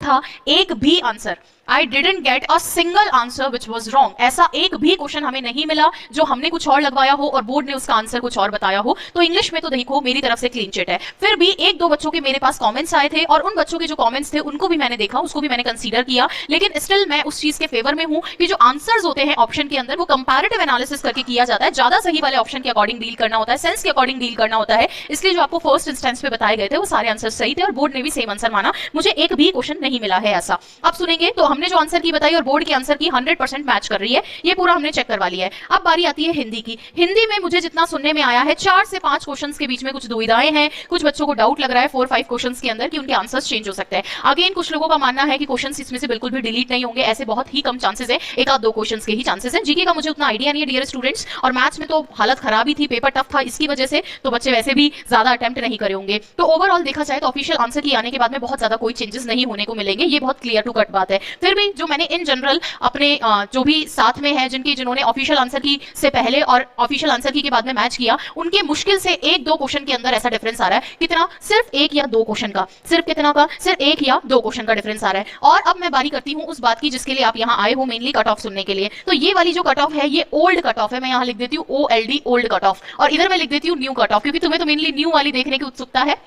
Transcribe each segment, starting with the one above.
था एक भी answer. I didn't get a single answer which was wrong. ऐसा एक भी क्वेश्चन हमें नहीं मिला जो हमने कुछ और लगवाया हो और बोर्ड ने उसका आंसर कुछ और बताया हो। तो इंग्लिश में तो देखो मेरी तरफ से क्लीन चिट है। फिर भी एक दो बच्चों के मेरे पास कमेंट्स आए थे और उन बच्चों के जो कमेंट्स थे उनको भी मैंने देखा, उसको भी मैंने कंसीडर किया, लेकिन स्टिल मैं उस चीज के फेवर में हूं कि जो आंसर्स होते हैं ऑप्शन के अंदर वो कंपैरेटिव एनालिसिस करके किया जाता है, ज्यादा सही वाले ऑप्शन के अकॉर्डिंग डील करना होता है, सेंस के अकॉर्डिंग डील करना होता है। इसलिए जो आपको फर्स्ट इंस्टेंस पे बताए गए थे वो सारे आंसर सही थे और बोर्ड ने भी सेम आंसर माना। मुझे एक भी क्वेश्चन नहीं मिला है ऐसा। अब सुनेंगे तो हमने जो आंसर की बताई और बोर्ड के आंसर की 100% मैच कर रही है, ये पूरा हमने चेक करवा लिया है। अब बारी आती है हिंदी की। हिंदी में मुझे जितना सुनने में आया है 4 से 5 क्वेश्चंस के बीच में कुछ दुविधाएं हैं, कुछ बच्चों को डाउट लग रहा है 4-5 क्वेश्चंस के अंदर कि उनके आंसर्स चेंज हो सकते हैं। अगेन कुछ लोगों का मानना है कि क्वेश्चंस इसमें से बिल्कुल भी डिलीट नहीं होंगे, ऐसे बहुत ही कम चांसेस है, एक आध दो क्वेश्चंस के ही चांसेस हैं। जीके का मुझे उतना आइडिया नहीं है डियर स्टूडेंट्स, और मैथ्स में तो हालत खराब ही थी, पेपर टफ था, इसकी वजह से तो बच्चे वैसे भी ज्यादा अटेम्प्ट नहीं करे होंगे। तो ओवरऑल देखा जाए तो ऑफिशियल आंसर की आने के बाद में बहुत ज्यादा कोई चेंजेस नहीं होने को मिलेंगे, ये बहुत क्लियर टू कट बात है। फिर भी जो मैंने इन जनरल अपने जो भी साथ में है जिन्होंने ऑफिशियल आंसर की से पहले और ऑफिशियल आंसर की के बाद में मैच किया, उनके मुश्किल से एक दो क्वेश्चन के अंदर ऐसा डिफरेंस आ रहा है। कितना? सिर्फ एक या दो क्वेश्चन का। सिर्फ कितना का? सिर्फ एक या दो क्वेश्चन का डिफरेंस आ रहा है। और अब मैं बारी करती हूं उस बात की जिसके लिए आप यहां आए हो, मेनली कट ऑफ सुनने के लिए। तो ये वाली जो कट ऑफ है ये ओल्ड कट ऑफ है, मैं यहां लिख देती हूं OLD ओल्ड कट ऑफ, और इधर मैं लिख देती हूं न्यू कट ऑफ, क्योंकि तुम्हें तो मेनली न्यू वाली देखने की उत्सुकता है।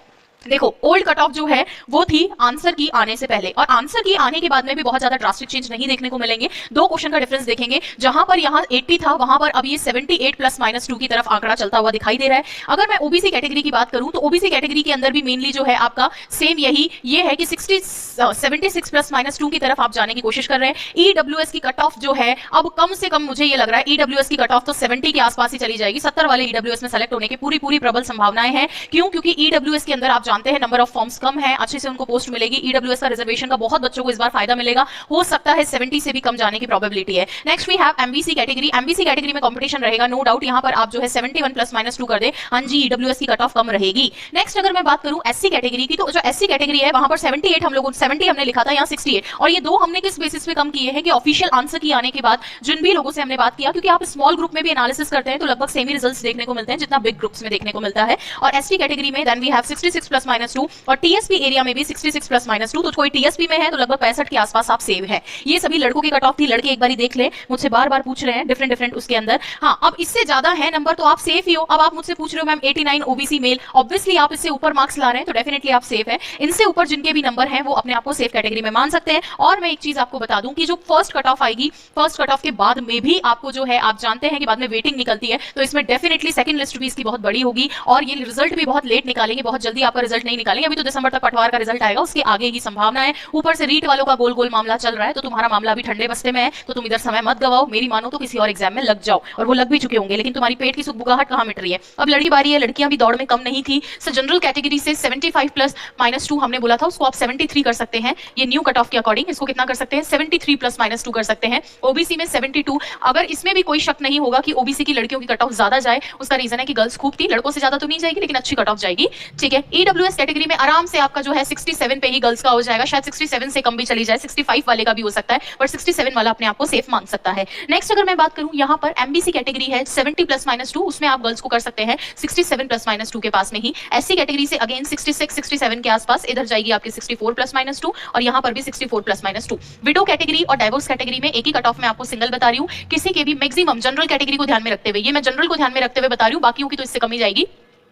देखो ओल्ड कट ऑफ जो है वो थी आंसर की आने से पहले, और आंसर की आने के बाद में भी बहुत ज्यादा ड्रास्टिक चेंज नहीं देखने को मिलेंगे। दो क्वेश्चन का डिफरेंस देखेंगे, जहां पर यहां 80 था वहां पर अब ये 78 ± 2 की तरफ आंकड़ा चलता हुआ दिखाई दे रहा है। अगर मैं ओबीसी कैटेगरी की बात करूं तो ओबीसी कैटेगरी के अंदर भी मेनली जो है आपका सेम यही ये है कि 76 ± 2 की तरफ आप जाने की कोशिश कर रहे हैं। ईडब्ल्यूएस की कट ऑफ जो है अब कम से कम मुझे ये लग रहा है ईडब्ल्यूएस की कट ऑफ तो 70 के आसपास ही चली जाएगी। 70 वाले ईडब्ल्यूएस में सेलेक्ट होने की पूरी प्रबल संभावनाएं हैं। क्यों? क्योंकि ईडब्ल्यूएस के अंदर आप जानते हैं नंबर ऑफ फॉर्म्स कम है, अच्छे से उनको पोस्ट मिलेगी। ईडब्ल्यूएस का रिजर्वेशन का बहुत बच्चों को इस बार फायदा मिलेगा, हो सकता है 70 से भी कम जाने की प्रोबेबिलिटी है। Next we have MBC category. MBC category में कंपटीशन रहेगा, नो डाउट। यहां पर आप जो है 71 ± 2 कर दे, हां जी ईडब्ल्यूएस की कट ऑफ कम रहेगी। नेक्स्ट अगर मैं बात करूं एससी कैटेगरी की, तो जो एससी कैटेगरी है वहां पर 78 हम लोगों 70 हमने लिखा था, यहां 68, और ये दो हमने किस बेसिस पे कम किए हैं कि ऑफिशियल आंसर की आने के बाद जिन भी लोगों से हमने बात किया, क्योंकि आप स्मॉल ग्रुप में भी एनालिसिस करते हैं तो लगभग सेम ही रिजल्ट्स देखने को मिलते हैं जितना बिग ग्रुप्स में देखने को मिलता है। और एसटी कैटेगरी में देन वी हैव 66 ± 2, और टीएसपी एरिया में भी 66 ± 2, तो कोई टीएसपी में है तो लगभग 65 के आसपास आप सेव है। ये सभी लड़कों की कट ऑफ थी, लड़के एक बार देख ले, मुझसे बार पूछ रहे हैं डिफरेंट उसके अंदर। हाँ, अब इससे ज्यादा है नंबर तो आप सेफ ही हो। अब आप मुझसे पूछ रहे हो मैम 89 ओबीसी मेल, ऑब्वियसली आप इससे ऊपर मार्क्स ला रहे हैं तो डेफिनेटली आप सेफ है। इनसे ऊपर जिनके भी नंबर हैं वो अपने आप को सेफ कैटेगरी में मान सकते हैं। और मैं एक चीज आपको बता दूं कि जो फर्स्ट कट ऑफ आएगी, फर्स्ट कट ऑफ के बाद में भी आपको जो है आप जानते हैं कि बाद में वेटिंग निकलती है, तो इसमें डेफिनेटली सेकंड लिस्ट भी इसकी बहुत बड़ी होगी और ये रिजल्ट भी बहुत लेट निकालेंगे, बहुत जल्दी आपका रिजल्ट नहीं निकालेंगे। अभी तो दिसंबर तक पटवार का रिजल्ट आएगा, उसके आगे की संभावना है। ऊपर से रीट वालों का गोल मामला चल रहा है, तो तुम्हारा मामला भी ठंडे बस्ते में है, तो तुम इधर समय मत गवाओ। मेरी मानो तो किसी और एग्जाम में लग जाओ, और वो लग भी चुके होंगे, लेकिन तुम्हारी पेट की सुखबुगाहट कहां मिट रही है। अब लड़की बारी है, लड़कियां भी दौड़ में कम नहीं थी। सो जनरल कैटेगरी से 75 ± 2 हमने बोला था, उसको आप 73 कर सकते हैं। ये न्यू कट ऑफ के अकॉर्डिंग इसको कितना कर सकते हैं? 73 ± 2 कर सकते हैं। ओबीसी में 72, अगर इसमें भी कोई शक नहीं होगा कि ओबीसी की लड़कियों की कट ऑफ ज्यादा जाए, उसका रीजन है कि गर्ल्स खूब थी, लड़कों से ज्यादा तो नहीं जाएगी लेकिन अच्छी कट ऑफ जाएगी, ठीक है। ईडब्ल्यूएस कैटेगरी में आराम से आपका जो है 67 पे ही गर्ल्स का हो जाएगा, शायद 67 से कम भी चली जाए, 65 वाले का भी हो सकता है, पर 67 वाला अपने आप को सेफ मान सकता है। नेक्स्ट अगर मैं बात करूं यहाँ पर एमबीसी कैटेगरी है 70 ± 2, उसमें आप गर्ल्स को कर सकते हैं 67 ± 2 के पास में ही। एससी कैटेगरी से अगेन 66 67 के आसपास, इधर जाएगी आपकी 64 ± 2, और यहाँ पर भी 64 ± 2। विडो कैटेगरी और डाइवोर्स कैटेगरी में एक ही कट ऑफ में आपको सिंगल बता रही हूँ, किसी के भी मैक्सिमम जनरल कैटेगरी को ध्यान में रखते हुए, ये मैं जनरल को ध्यान में रखते हुए बता रही हूँ, बाकियों की तो इससे कमी जाएगी।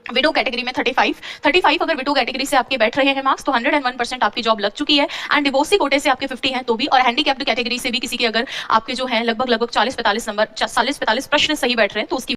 विडो कैटेगरी में 35 अगर विडो कैटेगरी से आपके बैठ रहे हैं मार्क्स तो 101% आपकी जॉब लग चुकी है। एंड डिवोर्सी कोटे से आपके 50 हैं तो भी, और हैंडीकैप्ड कैटेगरी से भी किसी के अगर आपके जो है लगभग 40-45 नंबर 40-45 प्रश्न सही बैठ रहे हैं तो उसकी